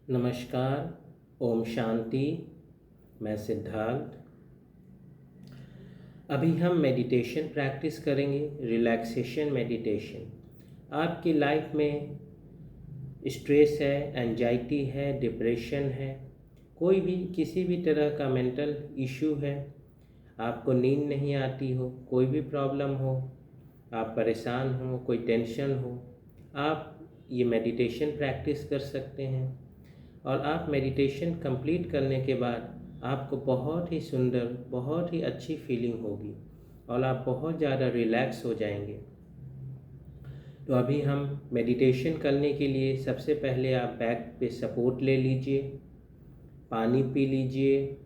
नमस्कार। ओम शांति। मैं सिद्धार्थ। अभी हम मेडिटेशन प्रैक्टिस करेंगे, रिलैक्सेशन मेडिटेशन। आपकी लाइफ में स्ट्रेस है, एंजाइटी है, डिप्रेशन है, कोई भी किसी भी तरह का मेंटल इशू है, आपको नींद नहीं आती हो, कोई भी प्रॉब्लम हो, आप परेशान हो, कोई टेंशन हो, आप ये मेडिटेशन प्रैक्टिस कर सकते हैं। और आप मेडिटेशन कंप्लीट करने के बाद आपको बहुत ही सुंदर, बहुत ही अच्छी फीलिंग होगी और आप बहुत ज़्यादा रिलैक्स हो जाएंगे। तो अभी हम मेडिटेशन करने के लिए सबसे पहले आप बैक पे सपोर्ट ले लीजिए, पानी पी लीजिए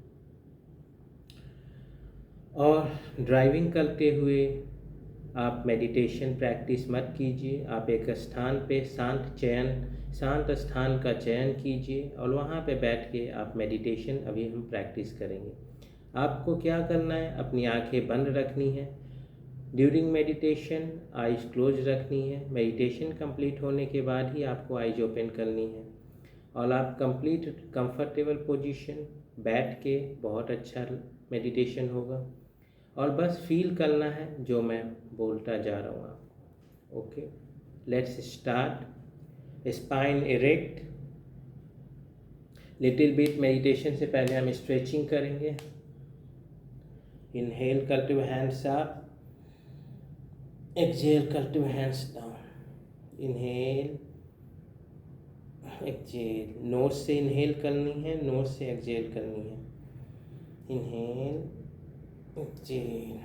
और ड्राइविंग करते हुए आप मेडिटेशन प्रैक्टिस मत कीजिए। आप एक स्थान पे शांत स्थान का चयन कीजिए और वहाँ पे बैठ के आप मेडिटेशन अभी हम प्रैक्टिस करेंगे। आपको क्या करना है, अपनी आंखें बंद रखनी है। ड्यूरिंग मेडिटेशन आइज़ क्लोज रखनी है। मेडिटेशन कंप्लीट होने के बाद ही आपको आइज़ ओपन करनी है और आप कंप्लीट कंफर्टेबल पोजीशन बैठ के बहुत अच्छा मेडिटेशन होगा और बस फील करना है जो मैं बोलता जा रहा हूँ आपको। Okay, let's start. Spine erect. Little bit meditation से पहले हम स्ट्रेचिंग करेंगे। इनहेल करते हुए हैंड्स अप, एक्सहेल करते हुए hands down. Inhale, exhale. Nose से इनहेल करनी है, नोज से एक्सहेल करनी है। Inhale, exhale,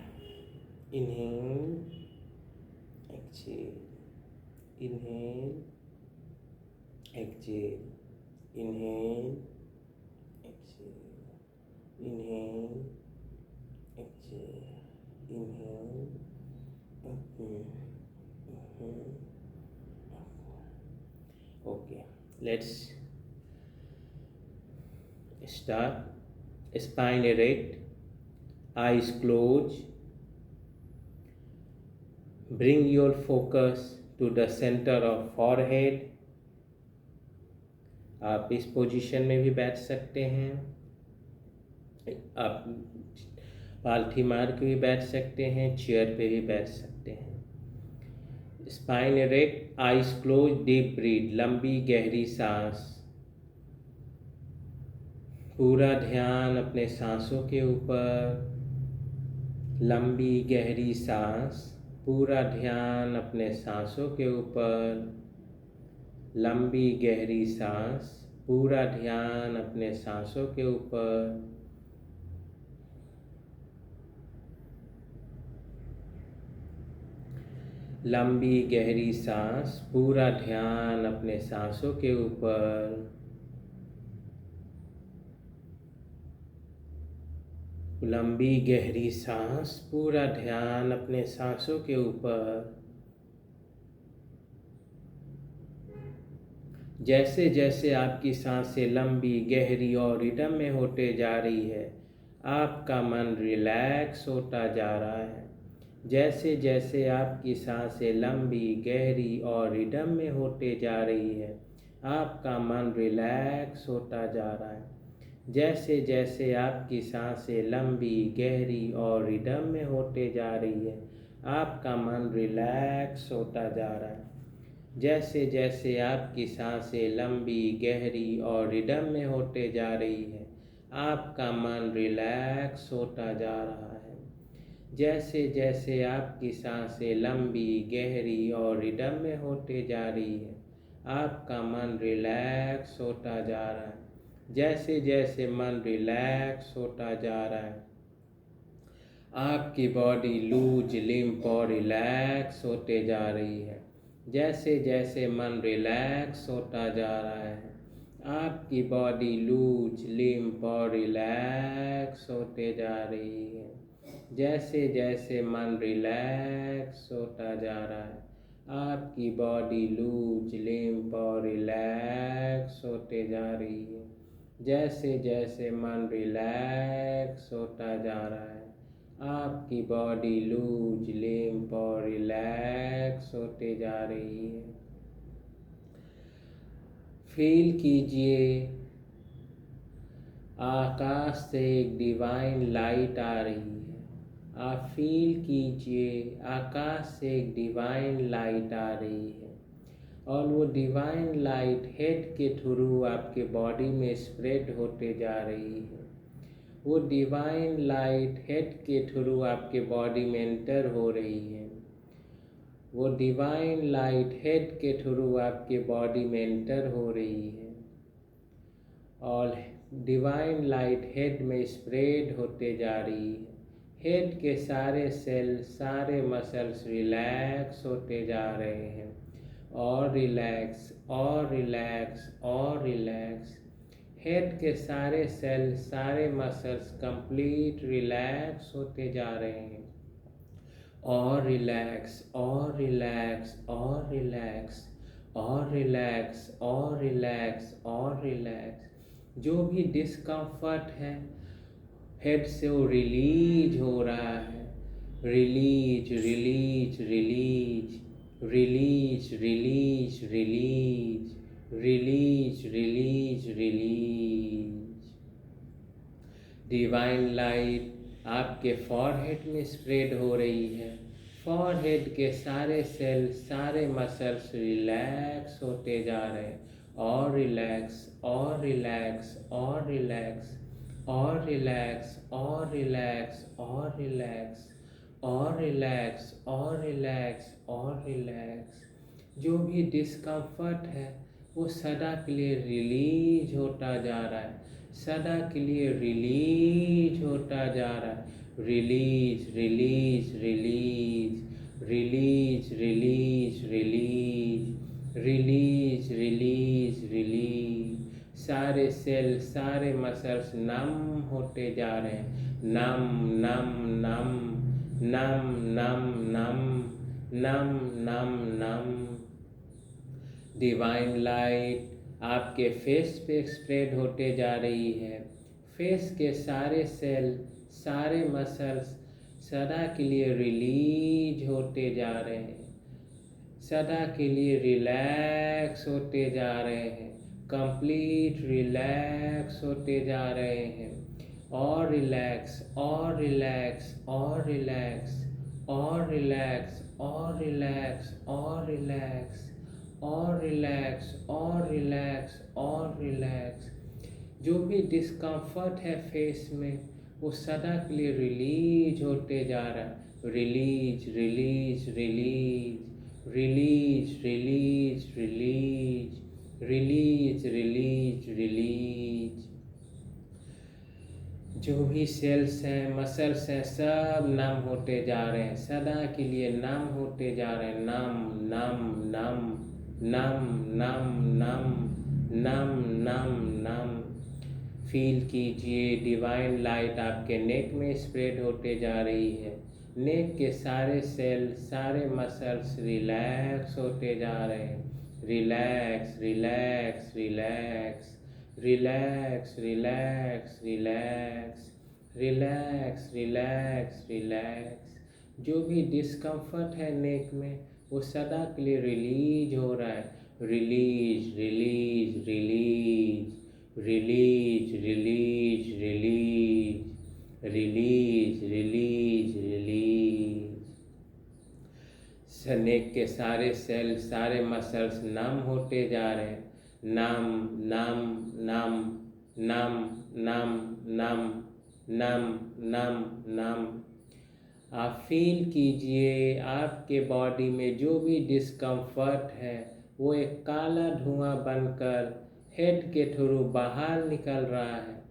inhale, exhale, inhale, exhale, inhale, exhale, inhale, exhale, inhale, exhale. Okay, let's start. Spine erect, eyes closed. Bring your focus to the center of forehead. आप इस position में भी बैठ सकते हैं, आप पालथी मार के भी बैठ सकते हैं, चेयर पे भी बैठ सकते हैं। Spine erect, eyes close, deep breath, लंबी गहरी सांस। पूरा ध्यान अपने सांसों के ऊपर। लंबी गहरी सांस, पूरा ध्यान अपने सांसों के ऊपर। लंबी गहरी सांस, पूरा ध्यान अपने सांसों के ऊपर। लंबी गहरी सांस, पूरा ध्यान अपने सांसों के ऊपर। लंबी गहरी सांस, पूरा ध्यान अपने सांसों के ऊपर। जैसे जैसे आपकी सांसें लंबी, गहरी और रिदम में होते जा रही है, आपका मन रिलैक्स होता जा रहा है। जैसे जैसे आपकी सांसें लंबी, गहरी और रिदम में होते जा रही है, आपका मन रिलैक्स होता जा रहा है। जैसे जैसे आपकी सांसें लंबी, गहरी और रिदम में होते जा रही है, आपका मन रिलैक्स होता जा रहा है। जैसे जैसे आपकी सांसें लंबी, गहरी और रिदम में होते जा रही है, आपका मन रिलैक्स होता जा रहा है। जैसे जैसे आपकी सांसें लंबी, गहरी और रिदम में होते जा रही है, आपका मन रिलैक्स होता जा रहा है। जैसे जैसे मन रिलैक्स होता जा रहा है, आपकी बॉडी लूज, लिम्प और रिलैक्स होते जा रही है। जैसे जैसे मन रिलैक्स होता जा रहा है, आपकी बॉडी लूज, लिम्प और रिलैक्स होते जा रही है। जैसे जैसे मन रिलैक्स होता जा रहा है, आपकी बॉडी लूज, लिम्प और रिलैक्स होते जा रही है। जैसे जैसे मन रिलैक्स होता जा रहा है, आपकी बॉडी लूज, लिम्प और रिलैक्स होते जा रही है। फील कीजिए आकाश से एक डिवाइन लाइट आ रही है। आप फील कीजिए आकाश से एक डिवाइन लाइट आ रही है और वो डिवाइन लाइट हेड के थ्रू आपके बॉडी में स्प्रेड होते जा रही है। वो डिवाइन लाइट हेड के थ्रू आपके बॉडी में एंटर हो रही है। वो डिवाइन लाइट हेड के थ्रू आपके बॉडी में एंटर हो रही है और डिवाइन लाइट हेड में स्प्रेड होते जा रही है। हेड के सारे सेल, सारे मसल्स रिलैक्स होते जा रहे हैं और रिलैक्स और रिलैक्स और रिलैक्स। हेड के सारे सेल, सारे मसल्स कंप्लीट रिलैक्स होते जा रहे हैं और रिलैक्स और रिलैक्स और रिलैक्स और रिलैक्स और रिलैक्स और रिलैक्स। जो भी डिस्कम्फर्ट है हेड से वो रिलीज हो रहा है। Release release release release release release release release release. Divine light आपके फॉरहेड में स्प्रेड हो रही है। फॉरहेड के सारे सेल, सारे मसल्स रिलैक्स होते जा रहे हैं और रिलैक्स और रिलैक्स और रिलैक्स और रिलैक्स और रिलैक्स और रिलैक्स और रिलैक्स और रिलैक्स और रिलैक्स। जो भी डिस्कम्फर्ट है वो सदा के लिए रिलीज होता जा रहा है, सदा के लिए रिलीज होता जा रहा है। Release release release release release release release release release. सारे सेल, सारे मसल्स नम होते जा रहे हैं। नम नम नम नम नम नम नम नम नम। डिवाइन लाइट आपके फेस पे स्प्रेड होते जा रही है। फेस के सारे सेल, सारे मसल्स सदा के लिए रिलीज होते जा रहे हैं, सदा के लिए रिलैक्स होते जा रहे हैं, कंप्लीट रिलैक्स होते जा रहे हैं और रिलैक्स और रिलैक्स और रिलैक्स और रिलैक्स और रिलैक्स और रिलैक्स और रिलैक्स और रिलैक्स और रिलैक्स। जो भी डिस्कम्फर्ट है फेस में वो सदा के लिए रिलीज होते जा रहा है। Release release release release release release release release release. जो भी सेल्स हैं, मसल्स हैं, सब नम होते जा रहे हैं, सदा के लिए नम होते जा रहे हैं। नम नम नम नम नम नम नम नम नम। फील कीजिए डिवाइन लाइट आपके नेक में स्प्रेड होते जा रही है। नेक के सारे सेल, सारे मसल्स रिलैक्स होते जा रहे हैं। Relax relax relax relax relax relax relax relax relax. जो भी डिस्कम्फर्ट है नेक में वो सदा के लिए रिलीज हो रहा है। Release release release release release release release release release. Neck के सारे सेल, सारे मसल्स नम होते जा रहे हैं। नम नम नम नम नम नम नम नम नम। आप फील कीजिए आपके बॉडी में जो भी डिस्कम्फर्ट है वो एक काला धुआं बनकर हेड के थ्रू बाहर निकल रहा है,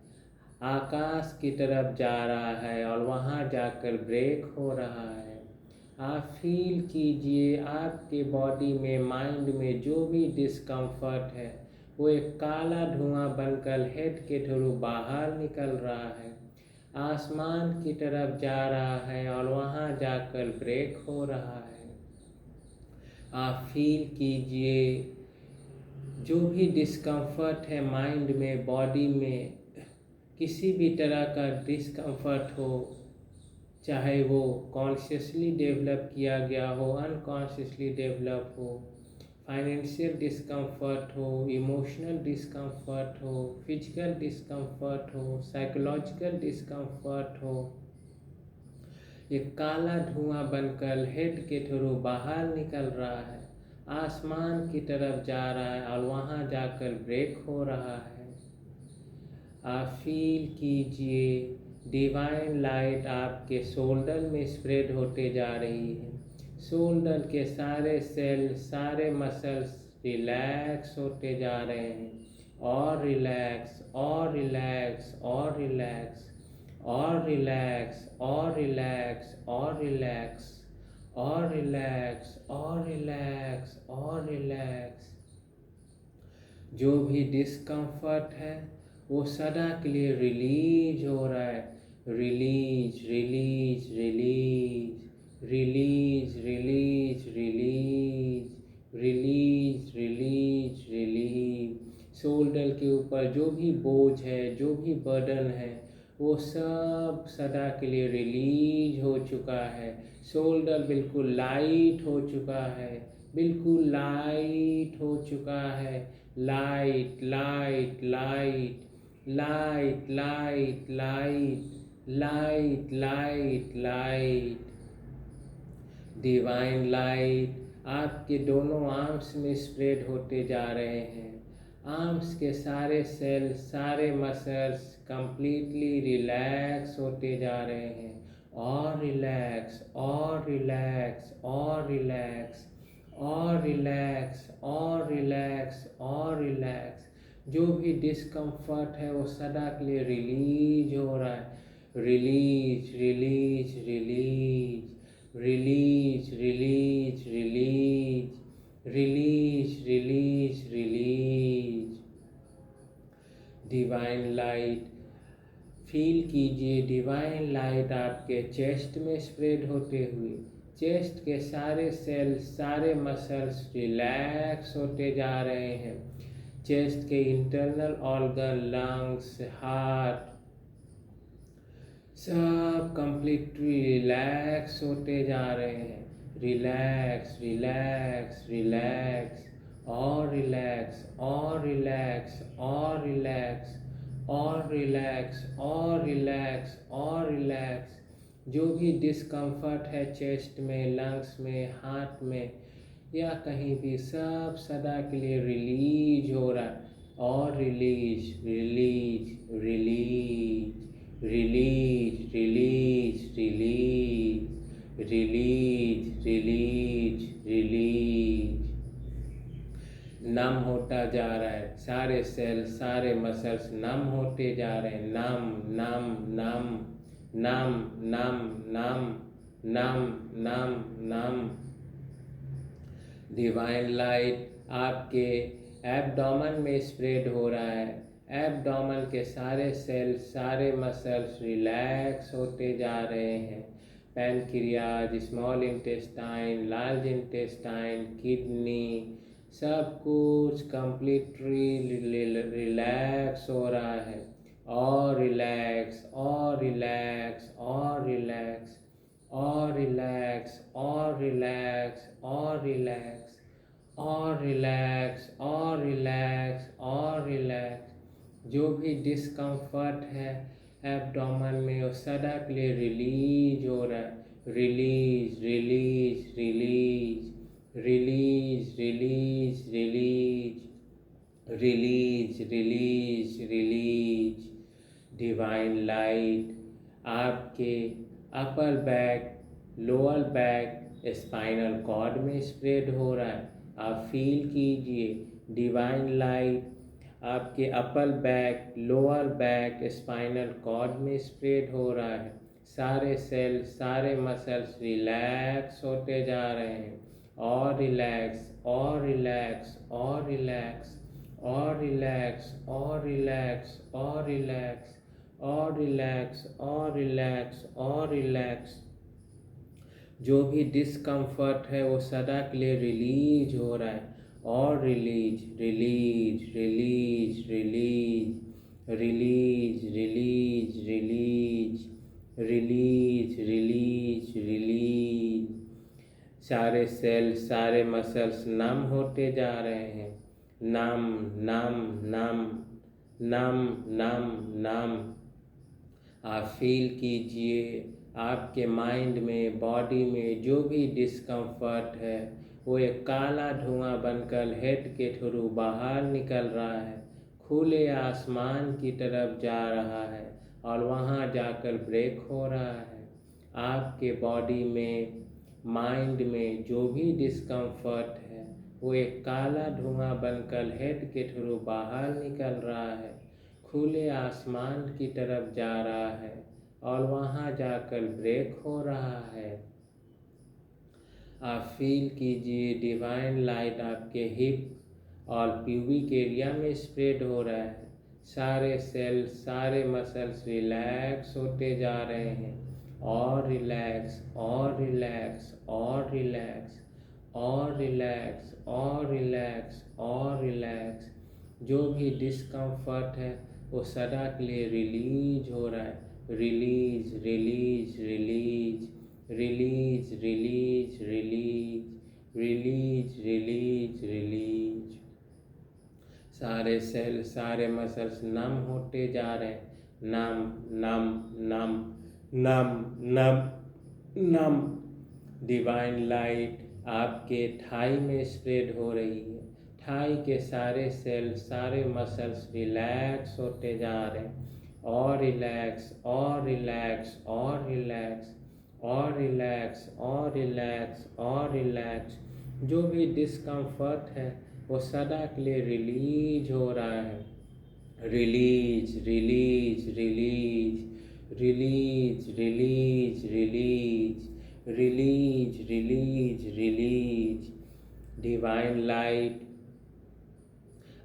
आकाश की तरफ जा रहा है और वहाँ जाकर ब्रेक हो रहा है। आप फील कीजिए आपके बॉडी में, माइंड में जो भी डिस्कम्फर्ट है वो एक काला धुआं बनकर हेड के थ्रू बाहर निकल रहा है, आसमान की तरफ जा रहा है और वहाँ जाकर ब्रेक हो रहा है। आप फील कीजिए जो भी डिस्कम्फर्ट है माइंड में, बॉडी में, किसी भी तरह का डिस्कम्फर्ट हो, चाहे वो कॉन्शियसली डेवलप किया गया हो, अनकॉन्शियसली डेवलप हो, फाइनेंशियल डिस्कम्फर्ट हो, इमोशनल डिस्कम्फर्ट हो, फिजिकल डिस्कम्फर्ट हो, साइकोलॉजिकल डिस्कम्फर्ट हो, एक काला धुआं बनकर हेड के थ्रू बाहर निकल रहा है, आसमान की तरफ जा रहा है और वहाँ जाकर ब्रेक हो रहा है। आप फील कीजिए डिवाइन लाइट आपके शोल्डर में स्प्रेड होते जा रही है। शोल्डर के सारे सेल, सारे मसल्स रिलैक्स होते जा रहे हैं और रिलैक्स और रिलैक्स और रिलैक्स और रिलैक्स और रिलैक्स और रिलैक्स और रिलैक्स और रिलैक्स और रिलैक्स। जो भी डिस्कम्फर्ट है वो सदा के लिए रिलीज हो रहा है। Release release release release release release release release release. Shoulder के ऊपर जो भी बोझ है, जो भी बर्डन है, वो सब सदा के लिए रिलीज हो चुका है। शोल्डर बिल्कुल लाइट हो चुका है, बिल्कुल लाइट हो चुका है। Light light light light light light light light light. Divine light आपके दोनों आर्म्स में स्प्रेड होते जा रहे हैं। आर्म्स के सारे सेल, सारे मसल्स कंप्लीटली रिलैक्स होते जा रहे हैं और रिलैक्स और रिलैक्स और रिलैक्स और रिलैक्स और रिलैक्स और रिलैक्स। जो भी डिस्कम्फर्ट है वो सदा के लिए रिलीज हो रहा है। Release release release release release release release release release. Divine light feel कीजिए, डिवाइन लाइट आपके चेस्ट में स्प्रेड होते हुए। चेस्ट के सारे सेल, सारे मसल्स रिलैक्स होते जा रहे हैं। चेस्ट के इंटरनल ऑर्गन, लंग्स, हार्ट सब कंप्लीटली रिलैक्स होते जा रहे हैं। रिलैक्स रिलैक्स रिलैक्स और रिलैक्स और रिलैक्स और रिलैक्स और रिलैक्स और रिलैक्स और रिलैक्स। जो भी डिस्कम्फर्ट है चेस्ट में, लंग्स में, हार्ट में या कहीं भी, सब सदा के लिए रिलीज हो रहा है और release release release release release release release release release. नम होता जा रहा है, सारे सेल, सारे मसल्स नम होते जा रहे हैं। नम नम नम नम नम नम नम नम नम। डिवाइन लाइट आपके एब्डोमेन में स्प्रेड हो रहा है। एब्डोमेन के सारे सेल, सारे मसल्स रिलैक्स होते जा रहे हैं। Pancreas, small intestine, large intestine, kidney, सब कुछ कंप्लीटली रिलैक्स हो रहा है और रिलैक्स और रिलैक्स और रिलैक्स और रिलैक्स और रिलैक्स और रिलैक्स और रिलैक्स और रिलैक्स और रिलैक्स। जो भी डिस्कम्फर्ट है एब्डोमेन में वो सदा के लिए रिलीज हो रहा है। Release release release release release release release release release. Divine light आपके upper back, lower back, spinal cord में स्प्रेड हो रहा है। आप फील कीजिए डिवाइन लाइट आपके upper back, lower back, spinal cord में स्प्रेड हो रहा है। सारे सेल, सारे मसल्स रिलैक्स होते जा रहे हैं और रिलैक्स और रिलैक्स और रिलैक्स और रिलैक्स और रिलैक्स और रिलैक्स और रिलैक्स और रिलैक्स और रिलैक्स। जो भी डिस्कम्फर्ट है वो सदा के लिए रिलीज हो रहा है और release release release release release release release release release release. सारे सेल सारे मसल्स नम होते जा रहे हैं। नम नम नम नम नम नम। आप फील कीजिए आपके माइंड में, बॉडी में जो भी डिस्कम्फर्ट है वो एक काला धुआं बनकर हेड के थ्रू बाहर निकल रहा है, खुले आसमान की तरफ जा रहा है और वहाँ जाकर ब्रेक हो रहा है। आपके बॉडी में, माइंड में जो भी डिस्कम्फर्ट है वो एक काला धुआं बनकर हेड के थ्रू बाहर निकल रहा है, खुले आसमान की तरफ जा रहा है और वहाँ जाकर ब्रेक हो रहा है। आप फील कीजिए डिवाइन लाइट आपके हिप और प्यूबिक एरिया में स्प्रेड हो रहा है। सारे सेल सारे मसल्स रिलैक्स होते जा रहे हैं और रिलैक्स और रिलैक्स और रिलैक्स और रिलैक्स और रिलैक्स और रिलैक्स। जो भी डिस्कम्फर्ट है वो सदा के लिए रिलीज हो रहा है। Release release release release release release release release release. सारे सेल सारे मसल्स नम होते जा रहे हैं। नम नम नम नम नम नम। डिवाइन लाइट आपके थाई में स्प्रेड हो रही है। थाई के सारे सेल सारे मसल्स रिलैक्स होते जा रहे हैं और रिलैक्स और रिलैक्स और रिलैक्स और रिलैक्स और रिलैक्स और रिलैक्स। जो भी डिस्कम्फर्ट है वो सदा के लिए रिलीज हो रहा है। Release release release release release release release release release. Divine light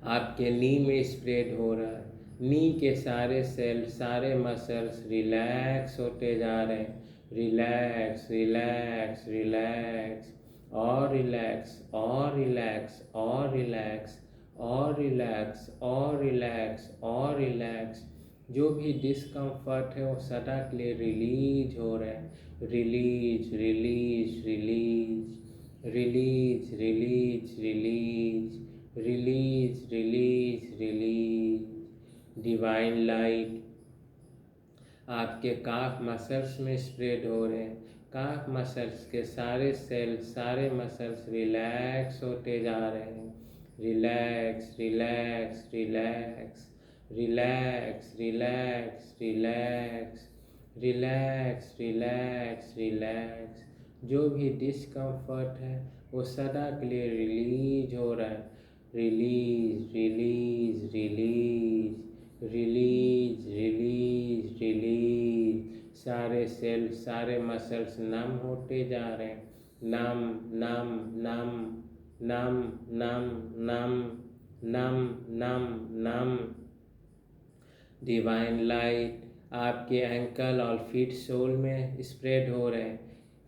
आपके नी में स्प्रेड हो रहा है। नी के सारे सेल सारे मसल्स रिलैक्स होते जा रहे हैं। रिलैक्स रिलैक्स रिलैक्स और रिलैक्स और रिलैक्स और रिलैक्स और रिलैक्स और रिलैक्स और रिलैक्स। जो भी डिस्कम्फर्ट है वो सदा के लिए रिलीज हो रहा है। Release release release release release release release release release. Divine light आपके काफ मसल्स में स्प्रेड हो रहे हैं। काफ मसल्स के सारे सेल सारे मसल्स रिलैक्स होते जा रहे हैं। Relax relax relax relax relax relax relax relax relax. जो भी डिस्कम्फर्ट है वो सदा के लिए रिलीज हो रहा है। Release release release release release release. सारे सेल सारे मसल्स नम होते जा रहे हैं। नम नम नम नम नम नम नम नम नम। डिवाइन लाइट आपके एंकल और फीट सोल में स्प्रेड हो रहे हैं।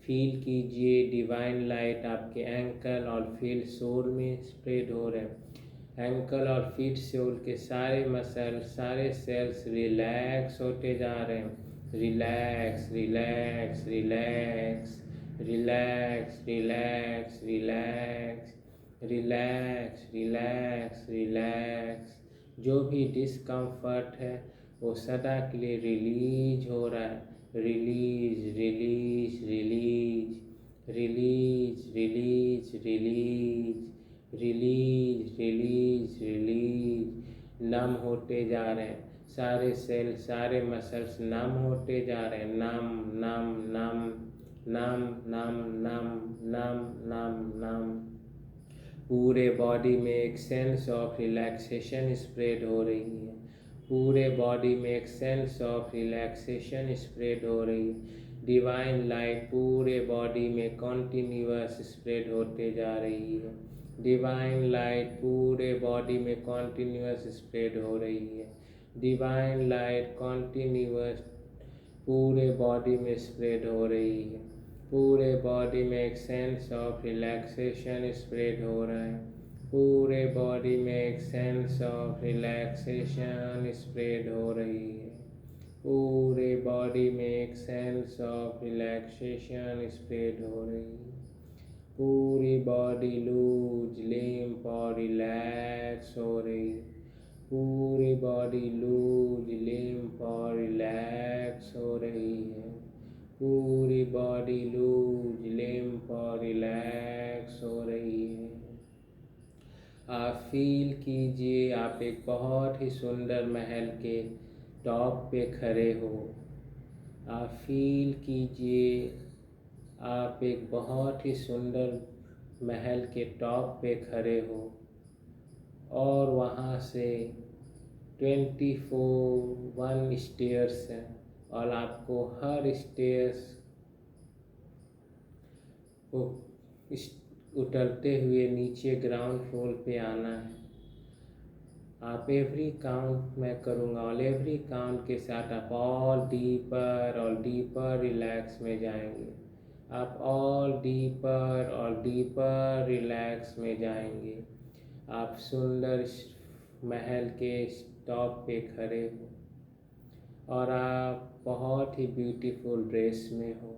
फील कीजिए डिवाइन लाइट आपके एंकल और फीट सोल में स्प्रेड हो रहे हैं। एंकल और फीट सोल के सारे मसल सारे सेल्स रिलैक्स होते जा रहे हैं। Relax relax relax relax relax relax relax relax relax. जो भी डिस्कम्फर्ट है वो सदा के लिए रिलीज हो रहा है। Release release release release release release release release release. नम होते जा रहे हैं। सारे सेल सारे मसल्स नम होते जा रहे हैं। नम नम नम नम नम नम नम नम नम। पूरे बॉडी में एक सेंस ऑफ रिलैक्सेशन स्प्रेड हो रही है। पूरे बॉडी में एक सेंस ऑफ रिलैक्सेशन स्प्रेड हो रही है। डिवाइन लाइट पूरे बॉडी में कॉन्टिन्यूअस स्प्रेड होते जा रही है। डिवाइन लाइट पूरे बॉडी में कॉन्टिन्यूअस स्प्रेड हो रही है। डिवाइन लाइट कॉन्टिन्यूअस पूरे बॉडी में स्प्रेड हो रही है। पूरे बॉडी में एक सेंस ऑफ रिलैक्सेशन स्प्रेड हो रहा है। पूरे बॉडी में एक सेंस ऑफ रिलैक्सेशन स्प्रेड हो रही है। पूरे बॉडी में एक सेंस ऑफ रिलैक्सेशन स्प्रेड हो रही है। पूरी बॉडी लूज, लिम्प और रिलैक्स हो रही है। पूरी बॉडी लूज, लिम्प और रिलैक्स हो रही है। पूरी बॉडी लूज, लिम्प और रिलैक्स हो रही है। आप फील कीजिए आप एक बहुत ही सुंदर महल के टॉप पे खड़े हो। आप फील कीजिए आप एक बहुत ही सुंदर महल के टॉप पे खड़े हो और वहाँ से 21 स्टेयर्स हैं और आपको हर स्टेयर्स को उतरते हुए नीचे ग्राउंड फ्लोर पे आना है। आप एवरी काउंट मैं करूँगा और एवरी काउंट के साथ आप ऑल डीपर और डीपर रिलैक्स में जाएंगे। आप ऑल डीपर और डीपर रिलैक्स में जाएंगे। आप सुंदर महल के टॉप पे खड़े हो और आप बहुत ही ब्यूटीफुल ड्रेस में हो।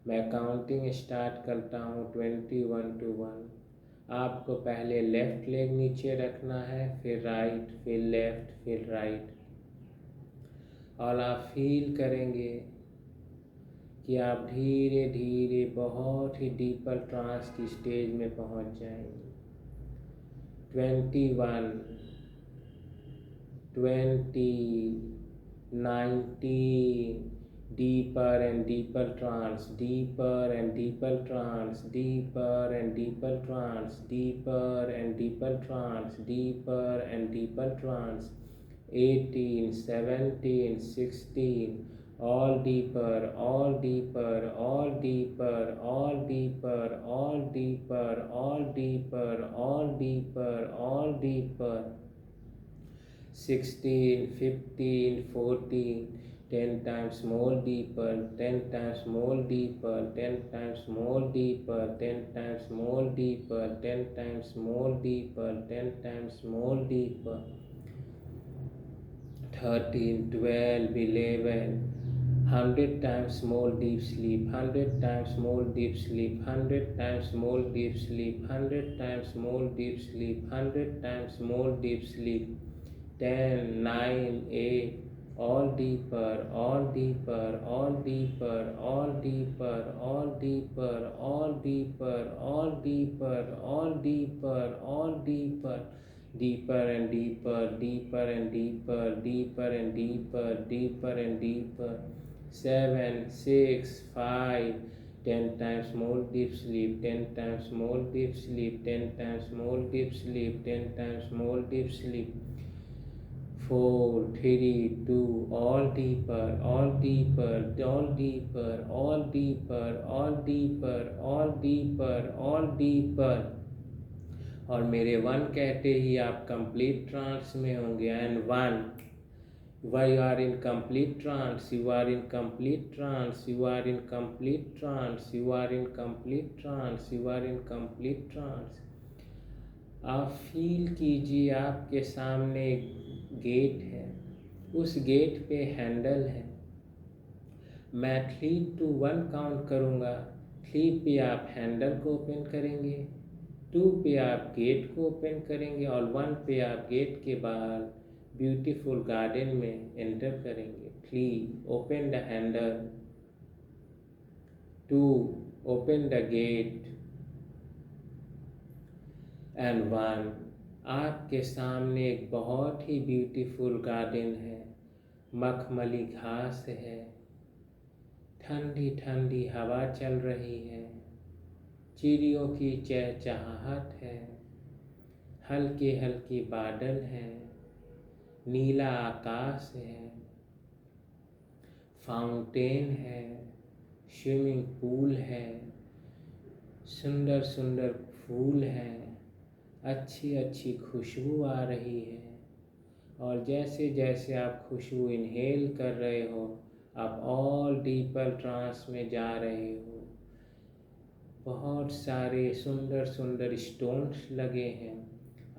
मैं काउंटिंग स्टार्ट करता हूँ 21 to 1। आपको पहले लेफ्ट लेग नीचे रखना है, फिर राइट, फिर लेफ्ट, फिर राइट। और आप फील करेंगे कि आप धीरे धीरे बहुत ही डीपर ट्रांस की स्टेज में पहुंच जाएंगे। 21, 20, 19, deeper and deeper trance, deeper and deeper trance, deeper and deeper trance, deeper and deeper trance, deeper and deeper trance. 18, 17, 16, all deeper, all deeper, all deeper, all deeper, all deeper, all deeper, all deeper, all deeper. 16, 15, 14, 10 times more deeper, 10 times more deeper, 10 times more deeper, 10 times more deeper, 10 times more deeper, 10 times more deeper. 13, 12, 11, 100 times more deep sleep, 100 times more deep sleep, 100 times more deep sleep, 100 times more deep sleep, 100 times more deep sleep. 10, 9, 8, all deeper, all deeper, all deeper, all deeper, all deeper, all deeper, all deeper, all deeper, all deeper, deeper and deeper, deeper and deeper, deeper and deeper, deeper and deeper. 7, 6, 5, 10 times more deep sleep, 10 times more deep sleep, 10 times more deep sleep, 10 times more deep sleep. 4, 3, 2, all deeper, all deeper, all deeper, all deeper, all deeper, all deeper, all deeper. और मेरे 1 कहते ही आप complete trans में होंगे। And 1, you are in complete trance, you are in complete trance, you are in complete trance, you are in complete trance, you are in complete trance. आप feel कीजिए आपके सामने एक गेट है, उस गेट पे हैंडल है। मैं 3 to 1 काउंट करूँगा। 3 पे आप हैंडल को ओपन करेंगे, 2 पे आप गेट को ओपन करेंगे और 1 पे आप गेट के बाहर ब्यूटीफुल गार्डन में एंटर करेंगे। 3, open the handle. 2, open the gate. And 1, आपके सामने एक बहुत ही ब्यूटीफुल गार्डन है। मखमली घास है, ठंडी ठंडी हवा चल रही है, चिड़ियों की चहचहाहट है, हल्के हल्के बादल हैं, नीला आकाश है, फाउंटेन है, स्विमिंग पूल है, सुंदर सुंदर फूल हैं, अच्छी अच्छी खुशबू आ रही है। और जैसे जैसे आप खुशबू इनहेल कर रहे हो आप ऑल डीपर ट्रांस में जा रहे हो। बहुत सारे सुंदर सुंदर स्टोन्स लगे हैं,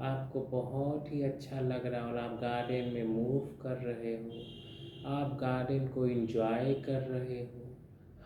आपको बहुत ही अच्छा लग रहा है और आप गार्डन में मूव कर रहे हो, आप गार्डन को एंजॉय कर रहे हो।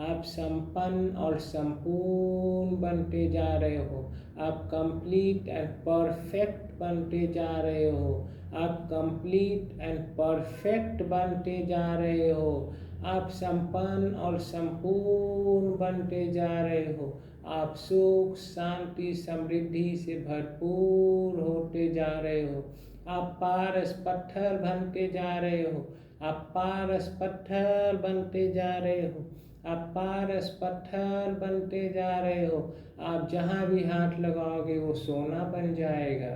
आप संपन्न और संपूर्ण बनते जा रहे हो। आप कंप्लीट एंड परफेक्ट बनते जा रहे हो। आप कंप्लीट एंड परफेक्ट बनते जा रहे हो। आप संपन्न और संपूर्ण बनते जा रहे हो। आप सुख शांति समृद्धि से भरपूर होते जा रहे हो। आप पारस पत्थर बनते जा रहे हो। आप पारस पत्थर बनते जा रहे हो। आप पारस पत्थर बनते जा रहे हो। आप जहाँ भी हाथ लगाओगे वो सोना बन जाएगा।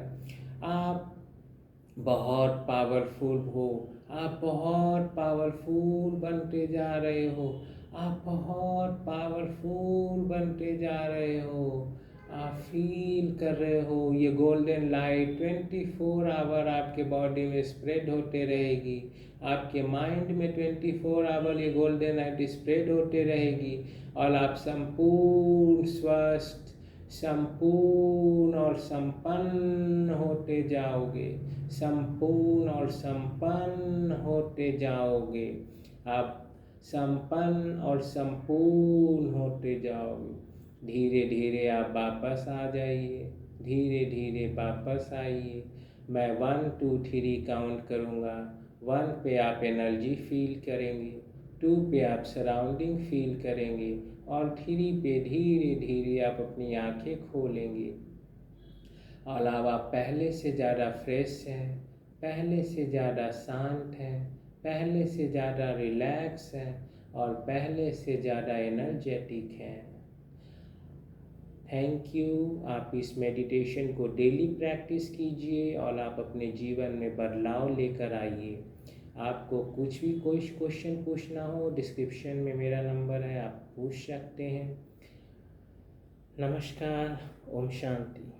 आप बहुत पावरफुल हो। आप बहुत पावरफुल बनते जा रहे हो। आप बहुत पावरफुल बनते जा रहे हो। आप फील कर रहे हो ये गोल्डन लाइट 24 आवर आपके बॉडी में स्प्रेड होते रहेगी। आपके माइंड में 24 आवर ये गोल्डन लाइट स्प्रेड होते रहेगी और आप संपूर्ण स्वस्थ संपूर्ण और संपन्न होते जाओगे। संपूर्ण और संपन्न होते जाओगे। आप संपन्न और संपूर्ण होते जाओगे। धीरे धीरे आप वापस आ जाइए। धीरे धीरे वापस आइए। मैं 1 2 3 काउंट करूँगा। 1 पे आप एनर्जी फील करेंगे, 2 पे आप सराउंडिंग फील करेंगे और 3 पे धीरे धीरे आप अपनी आंखें खोलेंगे। और अब आप पहले से ज़्यादा फ्रेश हैं, पहले से ज़्यादा शांत हैं, पहले से ज़्यादा रिलैक्स हैं और पहले से ज़्यादा एनर्जेटिक हैं। Thank you. आप इस मेडिटेशन को डेली प्रैक्टिस कीजिए और आप अपने जीवन में बदलाव लेकर आइए। आपको कुछ भी कोई क्वेश्चन पूछना हो डिस्क्रिप्शन में मेरा नंबर है, आप पूछ सकते हैं। नमस्कार। ओम शांति।